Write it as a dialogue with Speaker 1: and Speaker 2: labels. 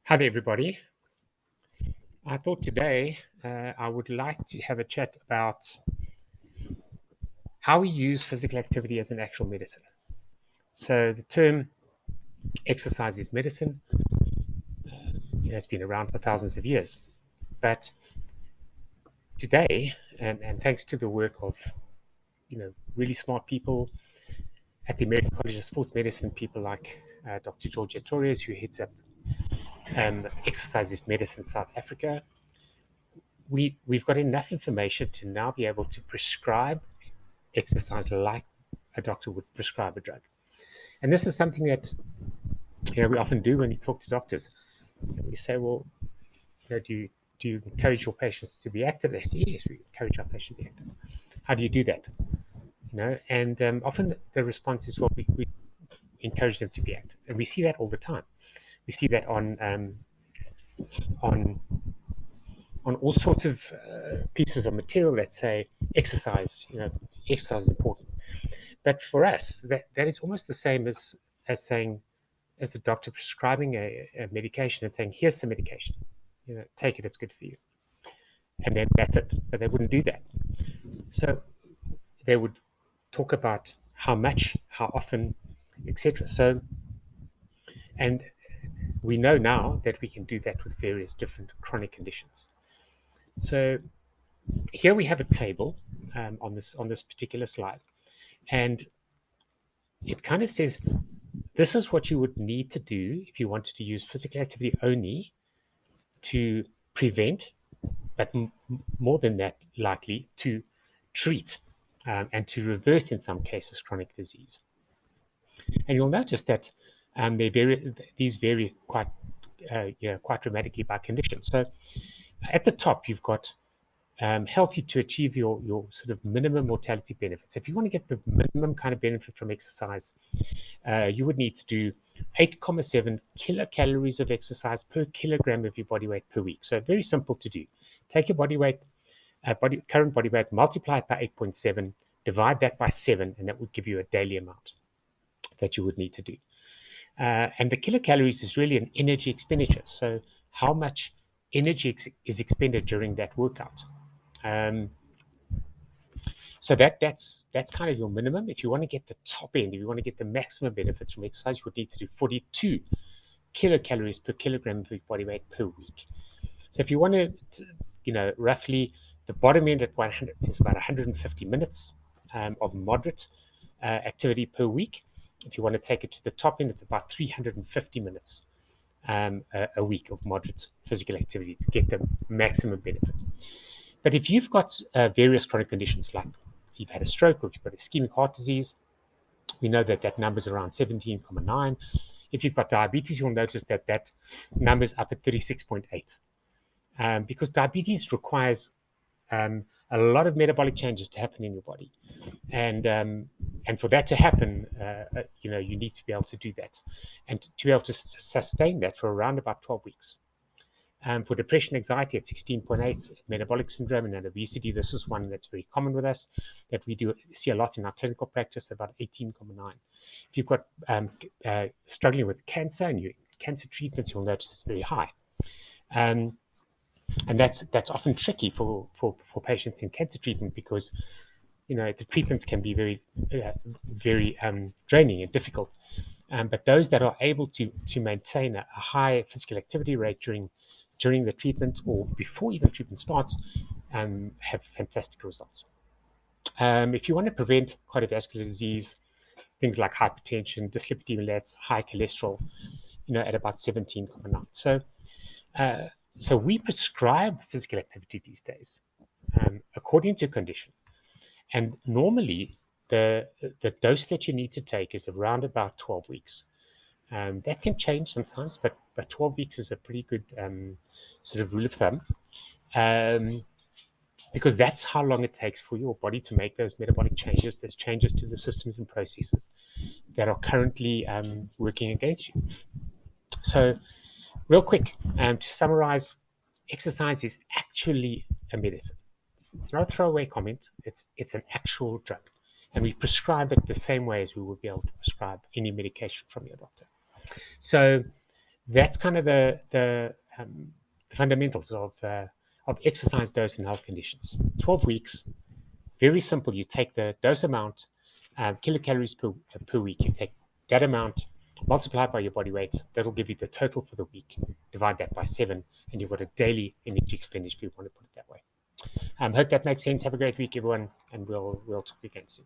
Speaker 1: Hi there, everybody. I thought today I would like to have a chat about how we use physical activity as an actual medicine. So, the term exercise is medicine. It has been around for thousands of years. But today, and thanks to the work of really smart people at the American College of Sports Medicine, people like Dr. George Torres, who heads up Exercise is Medicine South Africa, we've got enough information to now be able to prescribe exercise like a doctor would prescribe a drug. And this is something that we often do when we talk to doctors. We say, well, do you encourage your patients to be active? They say, yes, we encourage our patients to be active. How do you do that? And often the response is, well, we encourage them to be active, and we see that all the time. We see that on all sorts of pieces of material that say exercise. Exercise is important. But for us, that is almost the same as saying, as a doctor prescribing a medication and saying, here's some medication, take it, it's good for you. And then that's it. But they wouldn't do that. So they would talk about how much, how often, etc. So, and we know now that we can do that with various different chronic conditions. So here we have a table on this particular slide, and it kind of says this is what you would need to do if you wanted to use physical activity only to prevent, but more than that, likely to treat and to reverse, in some cases, chronic disease. And you'll notice that these vary quite quite dramatically by condition. So at the top, you've got healthy to achieve your sort of minimum mortality benefits. If you want to get the minimum kind of benefit from exercise, you would need to do 8.7 kilocalories of exercise per kilogram of your body weight per week. So very simple to do. Take your body weight, current body weight, multiply it by 8.7, divide that by 7, and that would give you a daily amount that you would need to do. And the kilocalories is really an energy expenditure. So how much energy is expended during that workout. So that's kind of your minimum. If you want to get the top end, if you want to get the maximum benefits from exercise, you would need to do 42 kilocalories per kilogram of your body weight per week. So if you want to, roughly the bottom end at 100 is about 150 minutes of moderate activity per week. If you want to take it to the top end, it's about 350 minutes a week of moderate physical activity to get the maximum benefit. But if you've got various chronic conditions, like you've had a stroke or you've got ischemic heart disease, we know that number is around 17.9. If you've got diabetes, you'll notice that number is up at 36.8. Because diabetes requires a lot of metabolic changes to happen in your body. And for that to happen, you need to be able to do that. And to be able to sustain that for around about 12 weeks. For depression, anxiety at 16.8, metabolic syndrome and obesity, this is one that's very common with us, that we do see a lot in our clinical practice, about 18.9. If you've got struggling with cancer and cancer treatments, you'll notice it's very high. And that's often tricky for patients in cancer treatment because the treatments can be very draining and difficult. But those that are able to maintain a high physical activity rate during the treatment or before even treatment starts have fantastic results. If you want to prevent cardiovascular disease, things like hypertension, dyslipidemia, that's high cholesterol, at about 17.9. So we prescribe physical activity these days according to condition. And normally the dose that you need to take is around about 12 weeks. That can change sometimes, but 12 weeks is a pretty good sort of rule of thumb, because that's how long it takes for your body to make those metabolic changes, those changes to the systems and processes that are currently working against you. So real quick, to summarize, exercise is actually a medicine. It's not a throwaway comment, it's an actual drug. And we prescribe it the same way as we would be able to prescribe any medication from your doctor. So that's kind of the fundamentals of exercise dose and health conditions. 12 weeks, very simple. You take the dose amount, kilocalories per week. You take that amount, multiply it by your body weight. That'll give you the total for the week. Divide that by 7, and you've got a daily energy expenditure if you want to put it that way. Hope that makes sense. Have a great week, everyone, and we'll talk again soon.